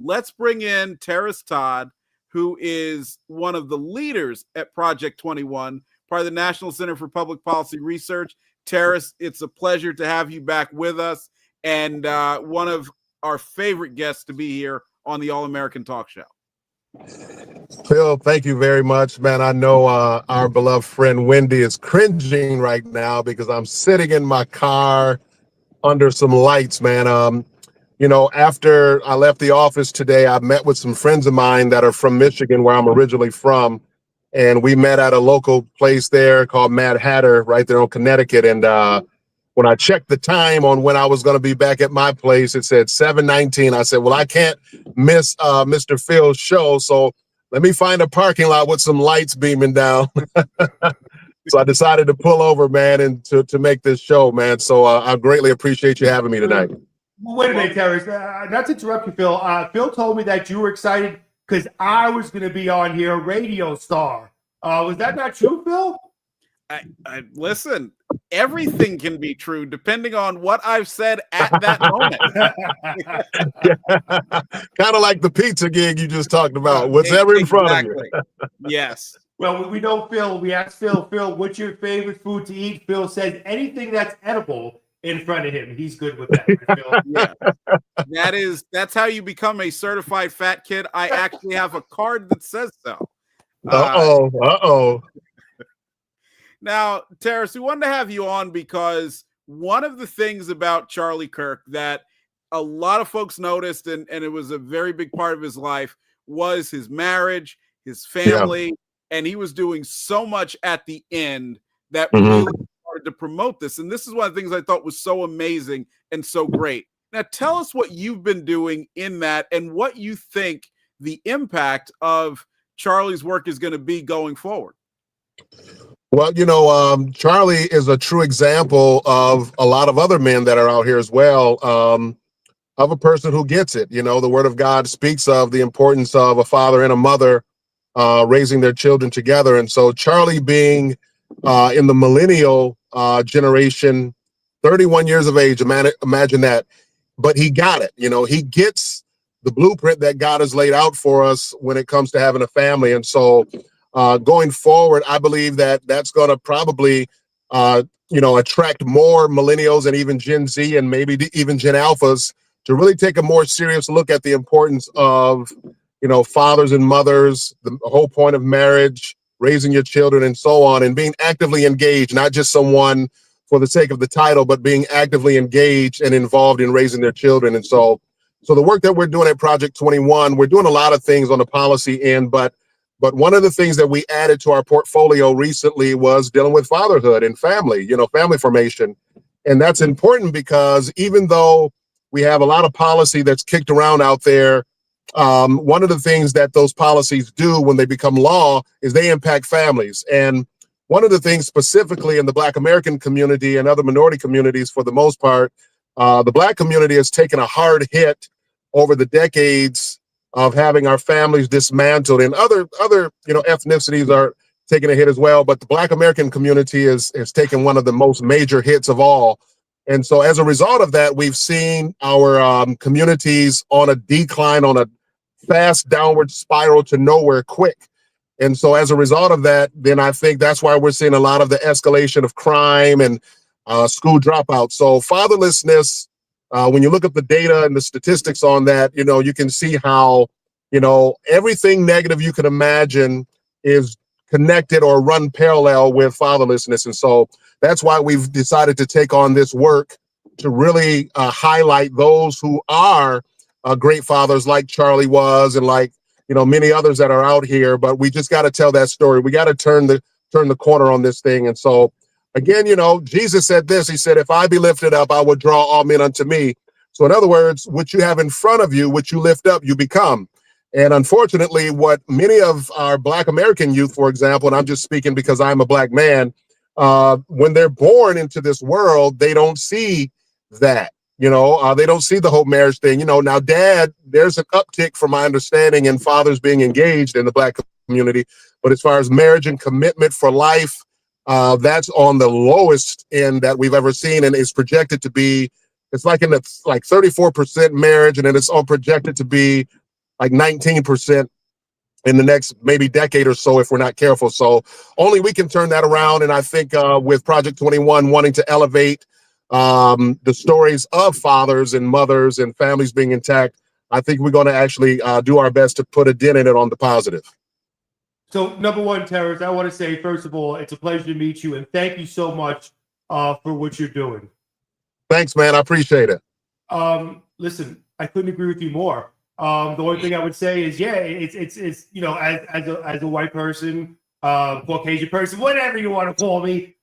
let's bring in Terris Todd, who is one of the leaders at Project 21, part of the National Center for Public Policy Research. Terris, it's a pleasure to have you back with us, and one of our favorite guests to be here on the All-American Talk Show. Phil, thank you very much, man. I know our beloved friend Wendy is cringing right now because I'm sitting in my car under some lights, man. After I left the office today, I met with some friends of mine that are from Michigan, where I'm originally from, and we met at a local place there called Mad Hatter right there on Connecticut. And when I checked the time on when I was going to be back at my place, it said 7:19. I said, well, I can't miss Mr. Phil's show, so let me find a parking lot with some lights beaming down. So I decided to pull over, man, and to make this show, man. So I greatly appreciate you having me tonight. Wait a minute, Terris. Not to interrupt you, Phil. Phil told me that you were excited because I was going to be on here, radio star. Was that not true, Phil? I listen, everything can be true depending on what I've said at that moment. Kind of like the pizza gig you just talked about. What's ever in front of you. Yes. Well, we know Phil. We asked Phil, what's your favorite food to eat? Phil says anything that's edible in front of him. He's good with that. Right, Phil? Yeah. That's how you become a certified fat kid. I actually have a card that says so. Uh-oh. Now, Terris, we wanted to have you on because one of the things about Charlie Kirk that a lot of folks noticed, and it was a very big part of his life, was his marriage, his family, and he was doing so much at the end that really started to promote this. And this is one of the things I thought was so amazing and so great. Now, tell us what you've been doing in that and what you think the impact of Charlie's work is going to be going forward. Well, Charlie is a true example of a lot of other men that are out here as well, of a person who gets it. The Word of God speaks of the importance of a father and a mother raising their children together. And so Charlie being in the millennial generation, 31 years of age, imagine that. But he got it. He gets the blueprint that God has laid out for us when it comes to having a family. And so going forward, I believe that that's going to probably, attract more millennials and even Gen Z and maybe even Gen Alphas to really take a more serious look at the importance of, fathers and mothers, the whole point of marriage, raising your children and so on, and being actively engaged, not just someone for the sake of the title, but being actively engaged and involved in raising their children. And so the work that we're doing at Project 21, we're doing a lot of things on the policy end, but one of the things that we added to our portfolio recently was dealing with fatherhood and family, family formation. And that's important because even though we have a lot of policy that's kicked around out there, one of the things that those policies do when they become law is they impact families. And one of the things specifically in the Black American community and other minority communities, for the most part, the Black community has taken a hard hit over the decades of having our families dismantled, and other ethnicities are taking a hit as well. But the Black American community has taken one of the most major hits of all. And so as a result of that, we've seen our communities on a decline, on a fast downward spiral to nowhere quick. And so as a result of that, then I think that's why we're seeing a lot of the escalation of crime and school dropouts. So fatherlessness, when you look at the data and the statistics on that, you can see how, everything negative you can imagine is connected or run parallel with fatherlessness. And so that's why we've decided to take on this work to really highlight those who are great fathers like Charlie was, and like, many others that are out here. But we just got to tell that story. We got to turn the corner on this thing. And so again, Jesus said this. He said, if I be lifted up, I will draw all men unto me. So in other words, what you have in front of you, what you lift up, you become. And unfortunately, what many of our Black American youth, for example, and I'm just speaking because I'm a Black man, when they're born into this world, they don't see that. They don't see the whole marriage thing. Now, Dad, there's an uptick from my understanding in fathers being engaged in the Black community. But as far as marriage and commitment for life, that's on the lowest end that we've ever seen, and it's projected to be, it's like in the 34% marriage, and then it's all projected to be like 19% in the next maybe decade or so if we're not careful. So only we can turn that around. And I think with Project 21 wanting to elevate the stories of fathers and mothers and families being intact, I think we're going to actually do our best to put a dent in it on the positive. So, number one, Terris, I want to say, first of all, it's a pleasure to meet you, and thank you so much for what you're doing. Thanks, man. I appreciate it. Listen, I couldn't agree with you more. The only thing I would say is, yeah, it's you know, as a white person, Caucasian person, whatever you want to call me,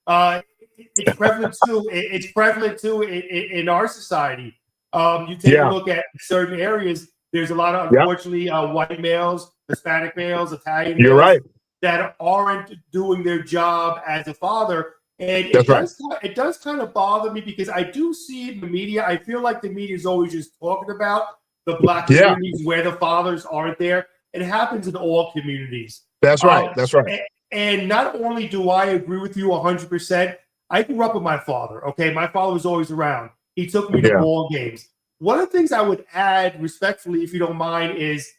it's prevalent too. It's prevalent too in our society. You take a look at certain areas. There's a lot of, unfortunately, white males, Hispanic males, Italian males, You're right, that aren't doing their job as a father. And it does kind of bother me because I do see it in the media. I feel like the media is always just talking about the Black communities where the fathers aren't there. It happens in all communities. That's right. That's right. And not only do I agree with you 100%, I grew up with my father. Okay, my father was always around. He took me to ball games. One of the things I would add, respectfully, if you don't mind, is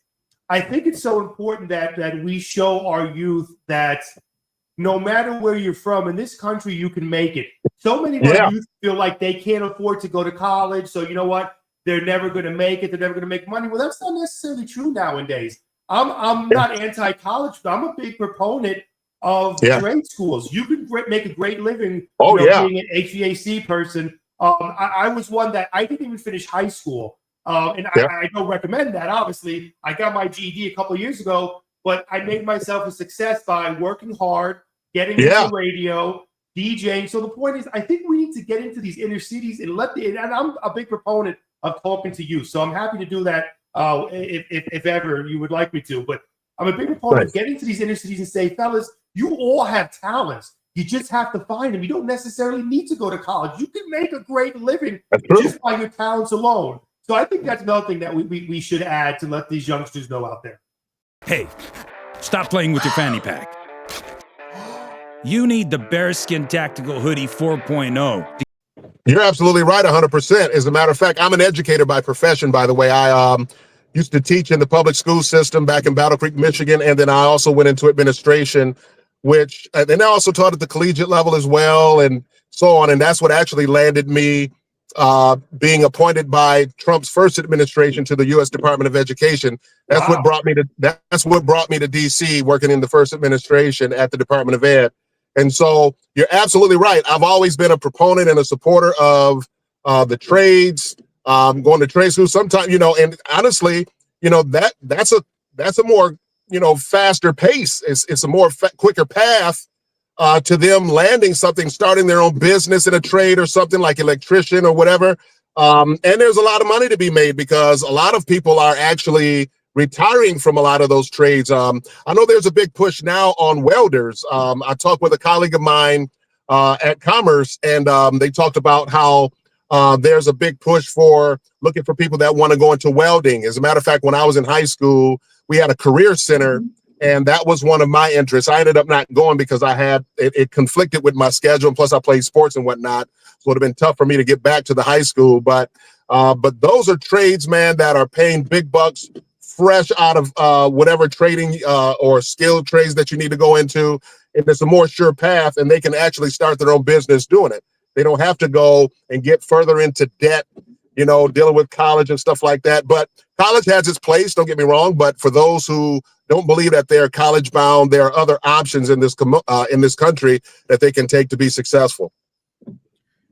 I think it's so important that we show our youth that no matter where you're from in this country, you can make it. So many of our youth feel like they can't afford to go to college. So you know what? They're never going to make it. They're never going to make money. Well, that's not necessarily true nowadays. I'm not anti-college, but I'm a big proponent of trade schools. You can make a great living being an HVAC person. I was one that I didn't even finish high school. And I don't recommend that, obviously. I got my GED a couple of years ago, but I made myself a success by working hard, getting into radio, DJing. So the point is, I think we need to get into these inner cities and and I'm a big proponent of talking to you. So I'm happy to do that if ever you would like me to. But I'm a big proponent of getting to these inner cities and say, fellas, you all have talents. You just have to find them. You don't necessarily need to go to college. You can make a great living just by your talents alone. So I think that's another thing that we should add to let these youngsters know out there. Hey, stop playing with your fanny pack. You need the Bearskin Tactical Hoodie 4.0. You're absolutely right, 100%. As a matter of fact, I'm an educator by profession, by the way. I used to teach in the public school system back in Battle Creek, Michigan, and then I also went into administration, which then I also taught at the collegiate level as well, and so on. And that's what actually landed me being appointed by Trump's first administration to the U.S. Department of Education. That's what brought me to DC, working in the first administration at the Department of Ed. And so you're absolutely right. I've always been a proponent and a supporter of the trades, going to trade school. Sometimes, and honestly, that's a more faster pace. It's a more quicker path to them landing something, starting their own business in a trade or something like electrician or whatever. And there's a lot of money to be made because a lot of people are actually retiring from a lot of those trades. I know there's a big push now on welders. I talked with a colleague of mine at Commerce, and they talked about how there's a big push for looking for people that want to go into welding. As a matter of fact, when I was in high school, we had a career center, and that was one of my interests. I ended up not going because it conflicted with my schedule, and plus I played sports and whatnot, so it would have been tough for me to get back to the high school. But those are trades, man, that are paying big bucks, fresh out of whatever trading or skilled trades that you need to go into. And it's a more sure path, and they can actually start their own business doing it. They don't have to go and get further into debt, dealing with college and stuff like that. But college has its place, don't get me wrong. But for those who don't believe that they're college bound, there are other options in this country that they can take to be successful.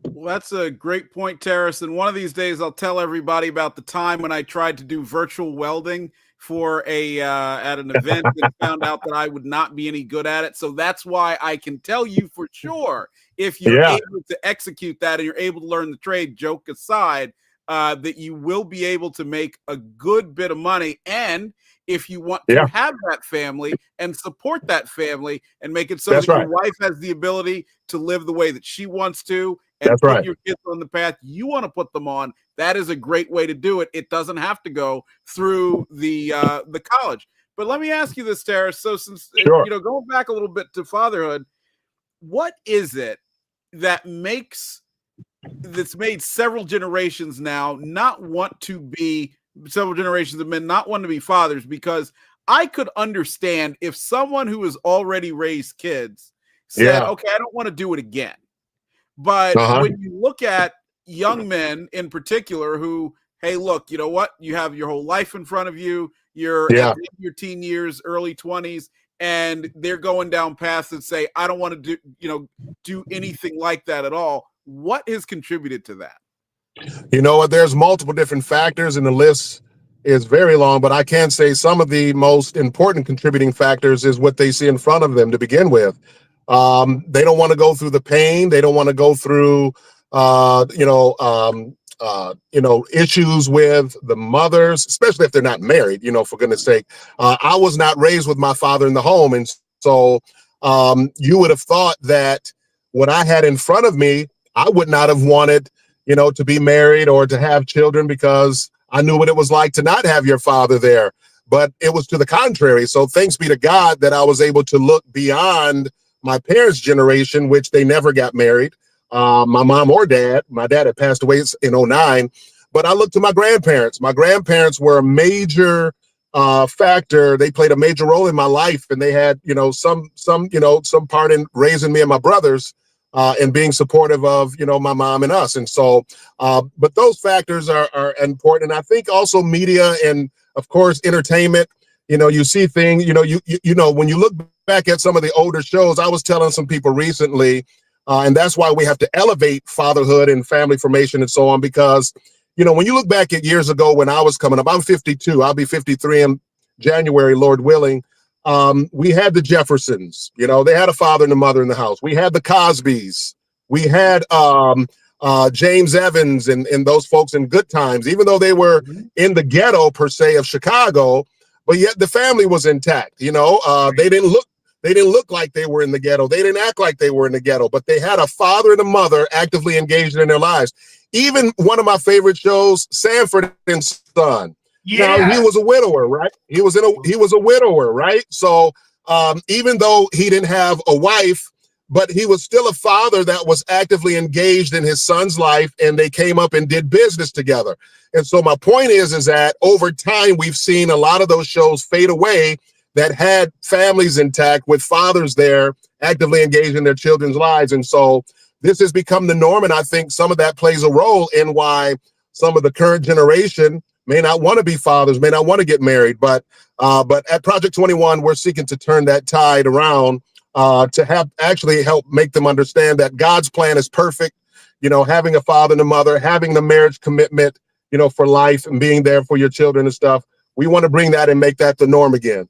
Well, that's a great point, Terris. And one of these days, I'll tell everybody about the time when I tried to do virtual welding for at an event and found out that I would not be any good at it. So that's why I can tell you for sure, if you're able to execute that and you're able to learn the trade, joke aside, that you will be able to make a good bit of money. And if you want to have that family and support that family and make it so that your wife has the ability to live the way that she wants to, and put your kids on the path you want to put them on, that is a great way to do it. It doesn't have to go through the college. But let me ask you this, Terris. So since going back a little bit to fatherhood, what is it that that's made several generations now not want to be several generations of men not wanting to be fathers, because I could understand if someone who has already raised kids said, Yeah. okay, I don't want to do it again. But when you look at young men in particular who, hey, look, you know what? You have your whole life in front of you. You're at the end of your teen years, early 20s, and they're going down paths that say, I don't want to do anything like that at all. What has contributed to that? You know what? There's multiple different factors, and the list is very long, but I can say some of the most important contributing factors is what they see in front of them to begin with. They don't want to go through the pain. They don't want to go through, issues with the mothers, especially if they're not married, for goodness sake. I was not raised with my father in the home. And so you would have thought that what I had in front of me, I would not have wanted, to be married or to have children, because I knew what it was like to not have your father there. But it was to the contrary. So thanks be to God that I was able to look beyond my parents' generation, which they never got married. My mom or dad. My dad had passed away in 2009. But I looked to my grandparents. My grandparents were a major factor. They played a major role in my life, and they had, some part in raising me and my brothers, and being supportive of, my mom and us. And so, but those factors are important. And I think also media and, of course, entertainment. You see things. When you look back at some of the older shows, I was telling some people recently, and that's why we have to elevate fatherhood and family formation and so on, because, when you look back at years ago when I was coming up, I'm 52, I'll be 53 in January, Lord willing. We had the Jeffersons, they had a father and a mother in the house. We had the Cosbys. We had James Evans and those folks in Good Times, even though they were in the ghetto per se of Chicago, but yet the family was intact. They didn't look like they were in the ghetto. They didn't act like they were in the ghetto, but they had a father and a mother actively engaged in their lives. Even one of my favorite shows, Sanford and Son. Yeah. Now, he was a widower, right? He was a widower, right? So even though he didn't have a wife, but he was still a father that was actively engaged in his son's life, and they came up and did business together. And so my point is that over time, we've seen a lot of those shows fade away that had families intact with fathers there actively engaged in their children's lives. And so this has become the norm. And I think some of that plays a role in why some of the current generation may not want to be fathers, may not want to get married. But at Project 21, we're seeking to turn that tide around, to have actually help make them understand that God's plan is perfect. Having a father and a mother, having the marriage commitment, for life and being there for your children and stuff. We want to bring that and make that the norm again.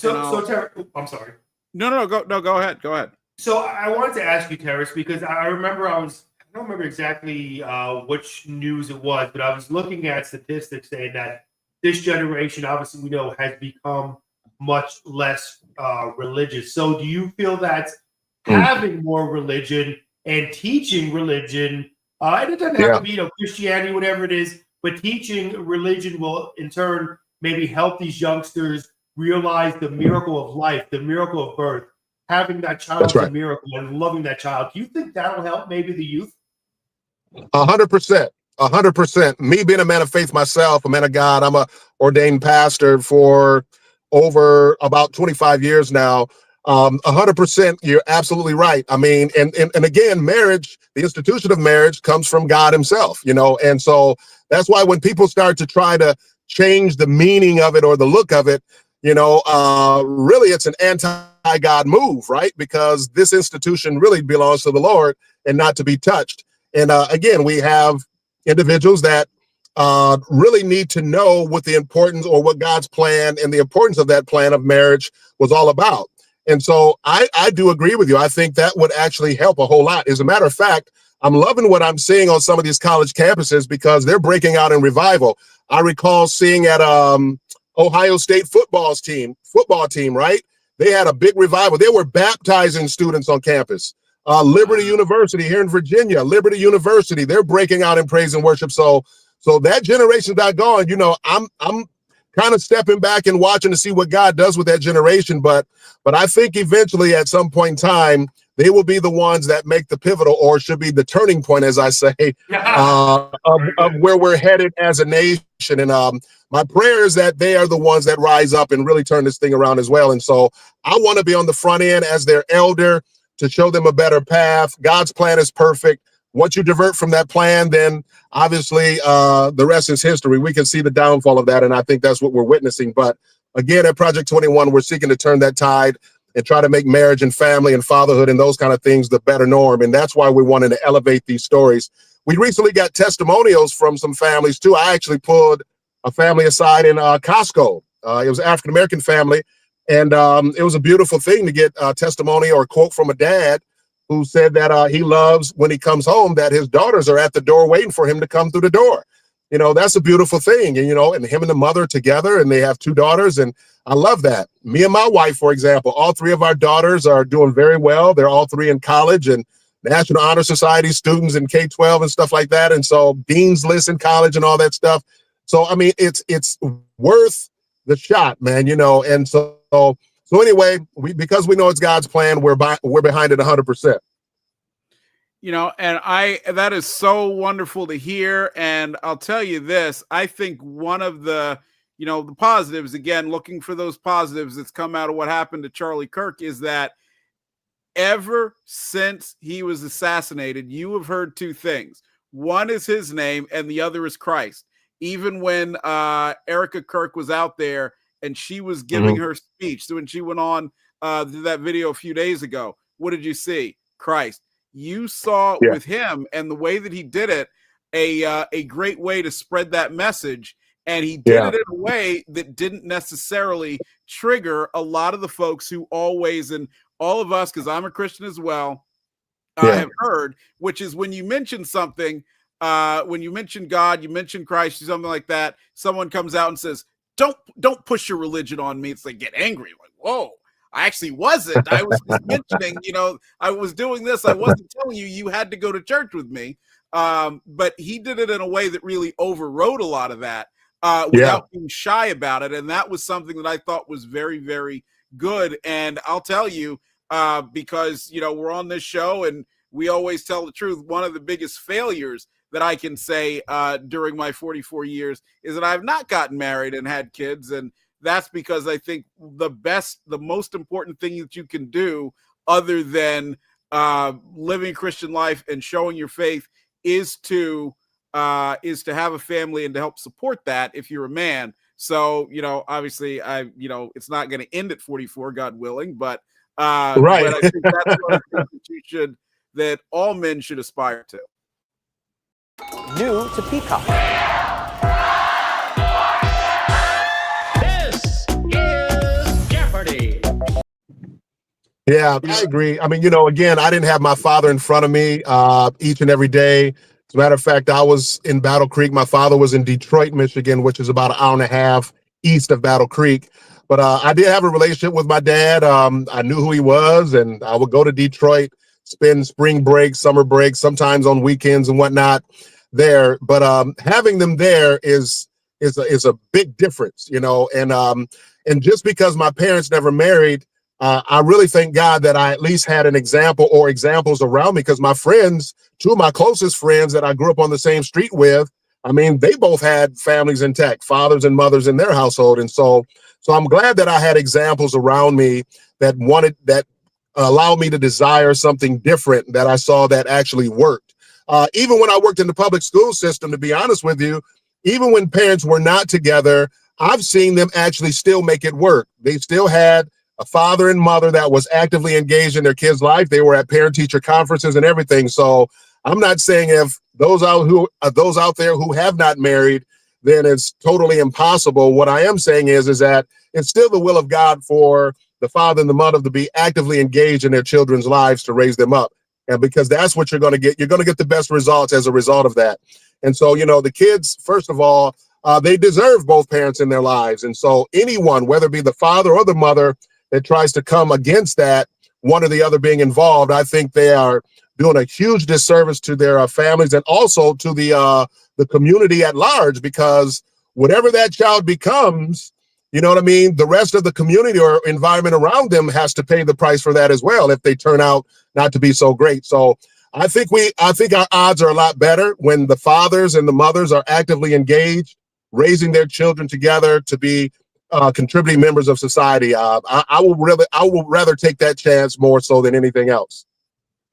I'm sorry. No, go ahead. So I wanted to ask you, Terris, because I remember I don't remember exactly which news it was, but I was looking at statistics saying that this generation, obviously we know, has become much less religious. So do you feel that having more religion and teaching religion, and it doesn't have to be, Christianity, whatever it is, but teaching religion will in turn maybe help these youngsters realize the miracle of life, the miracle of birth, having that child is a miracle, and loving that child? Do you think that'll help maybe the youth? 100%. 100%. Me being a man of faith myself, a man of God, I'm a ordained pastor for over about 25 years now. 100%. You're absolutely right. I mean, and again, marriage, the institution of marriage comes from God himself, and so that's why when people start to try to change the meaning of it or the look of it, really it's an anti-God move, right? Because this institution really belongs to the Lord and not to be touched. And again, we have individuals that really need to know what the importance or what God's plan and the importance of that plan of marriage was all about. And so I do agree with you. I think that would actually help a whole lot. As a matter of fact, I'm loving what I'm seeing on some of these college campuses because they're breaking out in revival. I recall seeing at Ohio State football team, right? They had a big revival. They were baptizing students on campus. Liberty University here in Virginia, Liberty University, they're breaking out in praise and worship. So that generation's not gone. I'm kind of stepping back and watching to see what God does with that generation. But I think eventually at some point in time, they will be the ones that make the pivotal, or should be the turning point, as I say, of where we're headed as a nation. And my prayer is that they are the ones that rise up and really turn this thing around as well. And so I want to be on the front end as their elder to show them a better path. God's plan is perfect. Once you divert from that plan, then obviously the rest is history. We can see the downfall of that, and I think that's what we're witnessing. But again, at Project 21, we're seeking to turn that tide and try to make marriage and family and fatherhood and those kind of things the better norm. And that's why we wanted to elevate these stories. We recently got testimonials from some families too. I actually pulled a family aside in Costco. It was an African-American family. And it was a beautiful thing to get a testimony or a quote from a dad who said that he loves when he comes home that his daughters are at the door waiting for him to come through the door. You know, that's a beautiful thing. And, you know, and him and the mother together, and they have 2 daughters. And I love that. Me and my wife, for example, all 3 of our daughters are doing very well. They're all 3 in college and National Honor Society students in K-12 and stuff like that. And so Dean's List in college and all that stuff. So, I mean, it's worth the shot, man, you know. And so anyway, because we know it's God's plan, we're behind it 100%. You know, and that is so wonderful to hear. And I'll tell you this, I think one of the, you know, the positives, again, looking for those positives that's come out of what happened to Charlie Kirk, is that ever since he was assassinated, you have heard 2 things. One is his name and the other is Christ. Even when Erica Kirk was out there and she was giving her speech, so when she went on to that video a few days ago, what did you see? Christ. You saw with him and the way that he did it, a great way to spread that message. And he did it in a way that didn't necessarily trigger a lot of the folks who always, and all of us, because I'm a Christian as well, have heard, which is when you mention something, when you mention God, you mention Christ, something like that, someone comes out and says, don't push your religion on me. It's like, get angry. Like, whoa. I actually wasn't. I was just mentioning, you know, I was doing this. I wasn't telling you had to go to church with me. But he did it in a way that really overrode a lot of that without being shy about it. And that was something that I thought was very, very good. And I'll tell you, because, you know, we're on this show and we always tell the truth. One of the biggest failures that I can say during my 44 years is that I've not gotten married and had kids. And that's because I think the most important thing that you can do other than living a Christian life and showing your faith is to have a family and to help support that if you're a man. So, you know, obviously it's not going to end at 44, God willing, but but I think that's one of the things that all men should aspire to. New to Peacock. Yeah, I agree. I mean, you know, again, I didn't have my father in front of me each and every day. As a matter of fact, I was in Battle Creek. My father was in Detroit, Michigan, which is about an hour and a half east of Battle Creek. But I did have a relationship with my dad. I knew who he was, and I would go to Detroit, spend spring break, summer break, sometimes on weekends and whatnot there. But having them there is a big difference, you know. And just because my parents never married, I really thank God that I at least had an example or examples around me, because my friends, 2 of my closest friends that I grew up on the same street with, I mean, they both had families intact, fathers and mothers in their household. And so I'm glad that I had examples around me that allowed me to desire something different, that I saw that actually worked. Even when I worked in the public school system, to be honest with you, even when parents were not together, I've seen them actually still make it work. They still had a father and mother that was actively engaged in their kids' life. They were at parent-teacher conferences and everything. So I'm not saying if those out there who have not married, then it's totally impossible. What I am saying is that it's still the will of God for the father and the mother to be actively engaged in their children's lives to raise them up. And because that's what you're going to get. You're going to get the best results as a result of that. And so, you know, the kids, first of all, they deserve both parents in their lives. And so anyone, whether it be the father or the mother, that tries to come against that, one or the other being involved, I think they are doing a huge disservice to their families and also to the community at large, because whatever that child becomes you know what I mean? The rest of the community or environment around them has to pay the price for that as well if they turn out not to be so great. So I think our odds are a lot better when the fathers and the mothers are actively engaged, raising their children together to be contributing members of society. I will rather take that chance more so than anything else.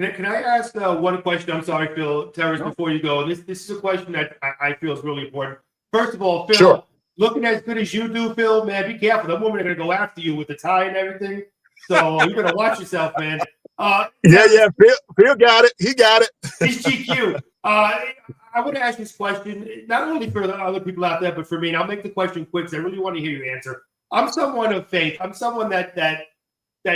Can I ask one question? I'm sorry, Phil, Terris, before you go. This is a question that I feel is really important. First of all, Phil, sure. Looking as good as you do, Phil, man, be careful. Them women are going to go after you with the tie and everything. So you got to watch yourself, man. Yeah. Phil got it. He got it. He's GQ. I want to ask this question, not only for the other people out there, but for me. And I'll make the question quick because I really want to hear your answer. I'm someone of faith. I'm someone that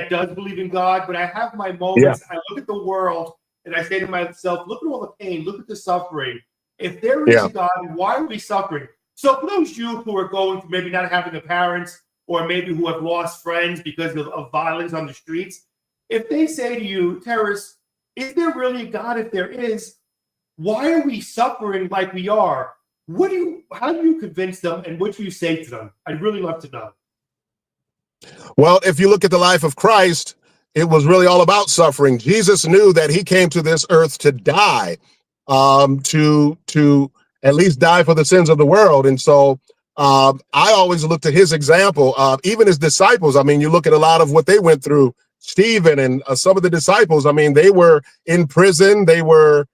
does believe in God, but I have my moments. Yeah. I look at the world and I say to myself, look at all the pain, look at the suffering. If there is a God, why are we suffering? So for those youth who are going through maybe not having the parents or maybe who have lost friends because of violence on the streets, if they say to you, Terris, is there really a God? If there is, why are we suffering like we are? How do you convince them and what do you say to them? I'd really love to know. Well, if you look at the life of Christ, it was really all about suffering. Jesus knew that he came to this earth to die, to at least die for the sins of the world. And so I always look to his example, even his disciples. I mean, you look at a lot of what they went through, Stephen and some of the disciples. I mean, they were in prison, they were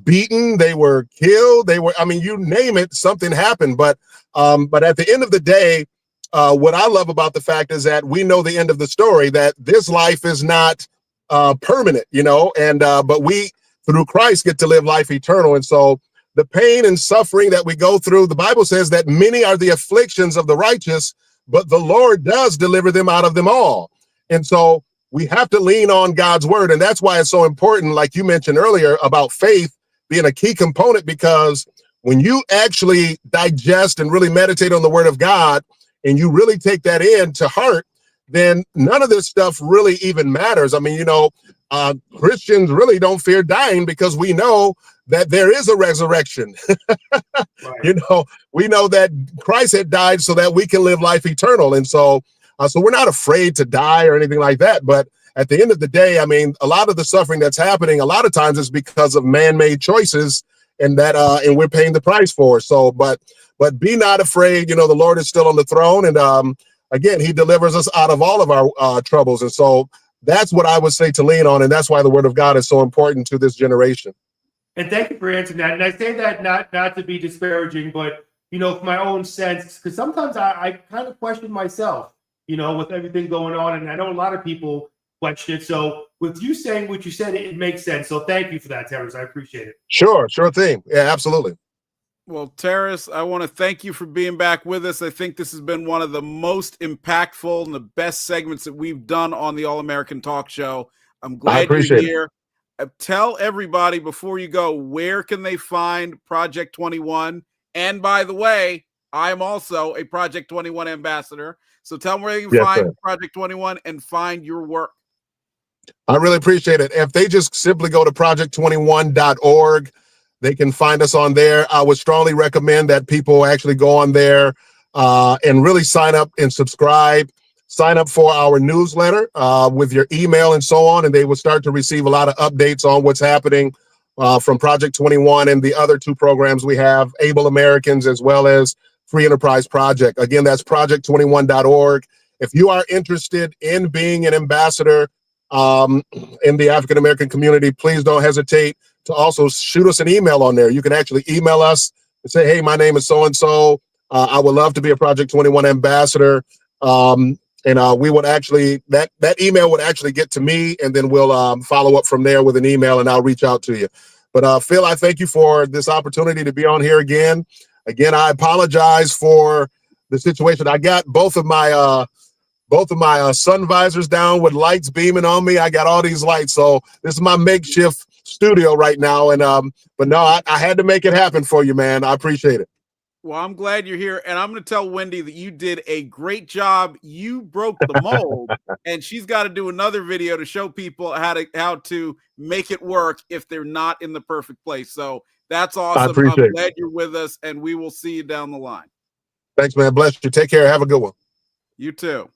beaten, they were killed, you name it, something happened. But at the end of the day, what I love about the fact is that we know the end of the story, that this life is not permanent, but we, through Christ, get to live life eternal. And so the pain and suffering that we go through, the Bible says that many are the afflictions of the righteous, but the Lord does deliver them out of them all. And so we have to lean on God's word. And that's why it's so important, like you mentioned earlier, about faith being a key component, because when you actually digest and really meditate on the word of God, and you really take that in to heart, then none of this stuff really even matters. I mean, Christians really don't fear dying because we know that there is a resurrection. Right. We know that Christ had died so that we can live life eternal. And so we're not afraid to die or anything like that. But at the end of the day, I mean, a lot of the suffering that's happening, a lot of times is because of man-made choices, and and we're paying the price for. So, but be not afraid. The Lord is still on the throne. And again, he delivers us out of all of our troubles. And so that's what I would say to lean on. And that's why the word of God is so important to this generation. And thank you for answering that. And I say that not to be disparaging, but, for my own sense, because sometimes I kind of question myself, with everything going on. And I know a lot of people question it. So with you saying what you said, it makes sense. So thank you for that, Terris. I appreciate it. Sure thing. Yeah, absolutely. Well, Terris, I want to thank you for being back with us. I think this has been one of the most impactful and the best segments that we've done on the All-American Talk Show. I'm glad you're here. Tell everybody before you go, where can they find Project 21? And by the way, I'm also a Project 21 ambassador. So tell them where they can find Project 21 and find your work. I really appreciate it. If they just simply go to project21.org, they can find us on there. I would strongly recommend that people actually go on there and really sign up and subscribe. Sign up for our newsletter with your email and so on, and they will start to receive a lot of updates on what's happening from Project 21 and the other two programs we have, Able Americans as well as Free Enterprise Project. Again, that's project21.org. If you are interested in being an ambassador in the African American community, please don't hesitate to also shoot us an email on there. You can actually email us and say, hey, my name is so-and-so. I would love to be a Project 21 ambassador. And we would actually, that email would actually get to me, and then we'll follow up from there with an email, and I'll reach out to you. But Phil, I thank you for this opportunity to be on here again. Again, I apologize for the situation. I got both of my sun visors down with lights beaming on me. I got all these lights. So this is my makeshift studio right now. And but no, I had to make it happen for you, man. I appreciate it. Well, I'm glad you're here. And I'm going to tell Wendy that you did a great job. You broke the mold, and she's got to do another video to show people how to make it work if they're not in the perfect place. So that's awesome. I'm glad you're with us, and we will see you down the line. Thanks, man. Bless you. Take care. Have a good one. You too.